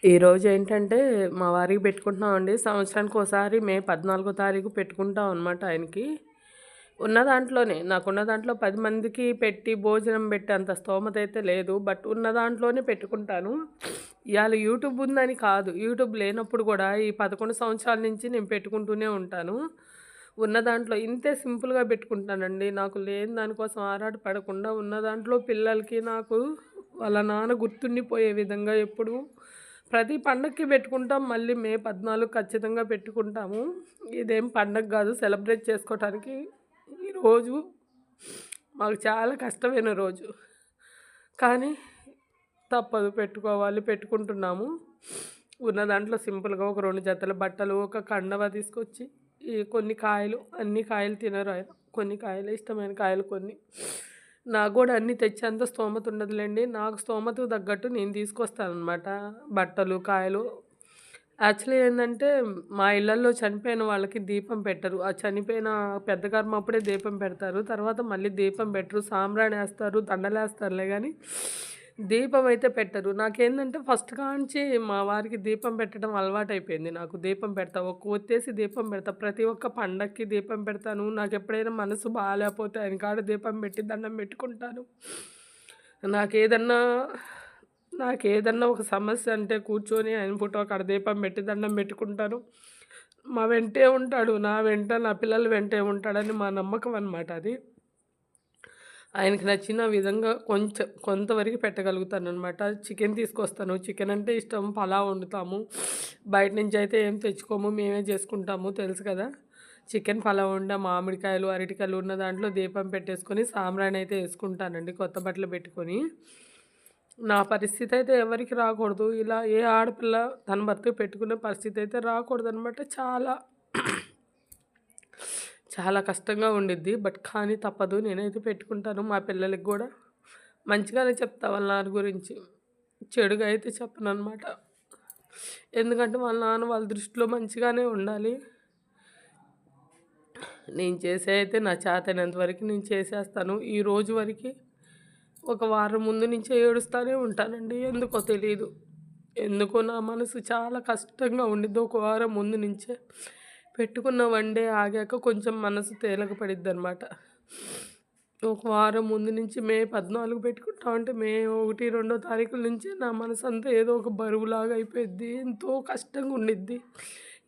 ఈరోజు ఏంటంటే మా వారికి పెట్టుకుంటున్నామండి. సంవత్సరానికి ఒకసారి మే 14 తారీఖు పెట్టుకుంటాం అనమాట ఆయనకి. ఉన్న దాంట్లోనే నాకున్న దాంట్లో 10 మందికి పెట్టి భోజనం పెట్టే అంత స్తోమత అయితే లేదు. బట్ ఉన్న దాంట్లోనే పెట్టుకుంటాను. ఇవాళ యూట్యూబ్ ఉందని కాదు. యూట్యూబ్ లేనప్పుడు కూడా ఈ 11 సంవత్సరాల నుంచి నేను పెట్టుకుంటూనే ఉంటాను. ఉన్న దాంట్లో ఇంతే సింపుల్‌గా పెట్టుకుంటానండి. నాకు లేని దానికోసం ఆరాట పడకుండా ఉన్న దాంట్లో పిల్లలకి, నాకు వాళ్ళ నాన్న గుర్తుండిపోయే విధంగా ఎప్పుడు ప్రతి పండగకి పెట్టుకుంటాం. మళ్ళీ మే 14 ఖచ్చితంగా పెట్టుకుంటాము. ఇదేం పండగ కాదు, సెలబ్రేట్ చేసుకోవటానికి ఈరోజు మాకు చాలా కష్టమైన రోజు. కానీ తప్పదు, పెట్టుకోవాలి, పెట్టుకుంటున్నాము. ఉన్న దాంట్లో సింపుల్‌గా ఒక 2 జతల బట్టలు, ఒక కండవ తీసుకొచ్చి, ఈ కొన్ని కాయలు, అన్ని కాయలు తినరు ఆయన. కొన్ని కాయలే ఇష్టమైన కాయలు కొన్ని. నాకు గూడా అన్నీ తెచ్చేంత స్తోమత ఉండదులెండి. నాకు స్తోమతకు తగ్గట్టు నేను తీసుకొస్తాననమాట. బట్టలు, కాయలు. యాక్చువల్లీ ఏందంటే, మా ఇళ్లల్లో చనిపోయిన వాళ్ళకి దీపం పెట్టరు. ఆ చనిపోయిన పెద్ద కర్మ అప్పుడే దీపం పెడతారు. తర్వాత మళ్ళీ దీపం పెట్టరు. సాంబ్రాణేస్తారు, దండలేస్తారులే గానీ, దీపం అయితే పెట్టరు. నాకేందంటే ఫస్ట్ కాంచి మా వారికి దీపం పెట్టడం అలవాటయిపోయింది నాకు. దీపం పెడతా, ఒక ఒత్తేసి దీపం పెడతా. ప్రతి ఒక్క పండక్కి దీపం పెడతాను. నాకెప్పుడైనా మనసు బాలేపోతే ఆయన కాడ దీపం పెట్టి దండం పెట్టుకుంటాను. నాకేదన్నా నాకేదన్నా ఒక సమస్య అంటే కూర్చొని ఆయన ఫోటో కాడ దీపం పెట్టి దండం పెట్టుకుంటాను. మా వెంటే ఉంటాడు. నా వెంట, నా పిల్లల వెంటే ఉంటాడని మా నమ్మకం అనమాట అది. ఆయనకి నచ్చిన విధంగా కొంతవరకు పెట్టగలుగుతాననమాట. చికెన్ తీసుకొస్తాను. చికెన్ అంటే ఇష్టం. పలావ్ వండుతాము. బయట నుంచి అయితే ఏం తెచ్చుకోము. మేమే చేసుకుంటాము, తెలుసు కదా! చికెన్ పలావ్ వండా, మామిడికాయలు, అరటికాయలు ఉన్న దాంట్లో దీపం పెట్టేసుకొని సాంబ్రాణి అయితే వేసుకుంటానండి, కొత్త బట్టలు పెట్టుకొని. నా పరిస్థితి అయితే ఎవరికి రాకూడదు. ఇలా ఏ ఆడపిల్ల తన భర్తకు పెట్టుకునే పరిస్థితి అయితే రాకూడదనమాట. చాలా చాలా కష్టంగా ఉండిద్ది. బట్ కానీ తప్పదు. నేనైతే పెట్టుకుంటాను. మా పిల్లలకి గూడా మంచిగానే చెప్తా వాళ్ళ నాన్న గురించి. చెడుగా అయితే చెప్పననమాట. ఎందుకంటే వాళ్ళ నాన్న వాళ్ళ దృష్టిలో మంచిగానే ఉండాలి. నేను చేసే అయితే నా చేతనైనంత వరకు నేను చేసేస్తాను. ఈ రోజు వరకి ఒక వారం ముందు నుంచే ఏడుస్తానే ఉంటానండి. ఎందుకో తెలీదు. ఎందుకో నా మనసు చాలా కష్టంగా ఉండిద్ది. ఒక వారం ముందు నుంచే. పెట్టుకున్న వన్ డే ఆగాక కొంచెం మనసు తేలిక పడిద్దనమాట. ఒక వారం ముందు నుంచి మే 14 పెట్టుకుంటామంటే మే 1, 2 తారీఖుల నుంచే నా మనసంతా ఏదో ఒక బరువులాగా అయిపోయిద్ది. ఎంతో కష్టంగా ఉండిద్ది.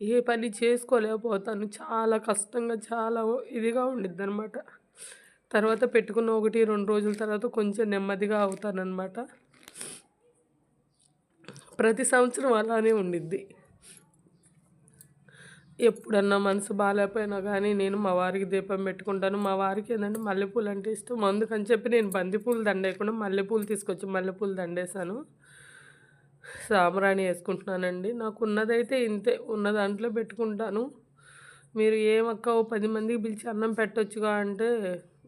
ఏ పని చేసుకోలేకపోతాను. చాలా కష్టంగా, చాలా ఇదిగా ఉండిద్దనమాట. తర్వాత పెట్టుకున్న 1, 2 రోజుల తర్వాత కొంచెం నెమ్మదిగా అవుతాననమాట. ప్రతి సంవత్సరం అలానే ఉండిద్ది. ఎప్పుడన్నా మనసు బాలేకపోయినా కానీ నేను మా వారికి దీపం పెట్టుకుంటాను. మా వారికి ఏందంటే మల్లెపూలు అంటే ఇష్టం. అందుకని చెప్పి నేను బంతిపూలు దండేయకుండా మల్లెపూలు తీసుకొచ్చి మల్లెపూలు దండేసాను. సాంబ్రాణి వేసుకుంటున్నానండి. నాకున్నదైతే ఇంతే. ఉన్న దాంట్లో పెట్టుకుంటాను. మీరు ఏమక్క ఓ 10 మందికి పిలిచి అన్నం పెట్టొచ్చుగా అంటే,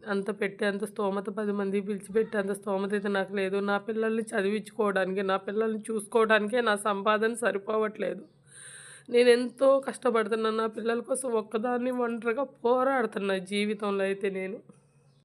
అంత పెట్టేంత స్తోమత 10 మందికి పిలిచి పెట్టేంత స్తోమత అయితే నాకు లేదు. నా పిల్లల్ని చదివించుకోవడానికి, నా పిల్లల్ని చూసుకోవడానికే నా సంపాదన సరిపోవట్లేదు. నేనెంతో కష్టపడుతున్నాను. నా పిల్లల కోసం ఒక్కదాన్ని ఒంటరిగా పోరాడుతున్నా జీవితంలో అయితే నేను.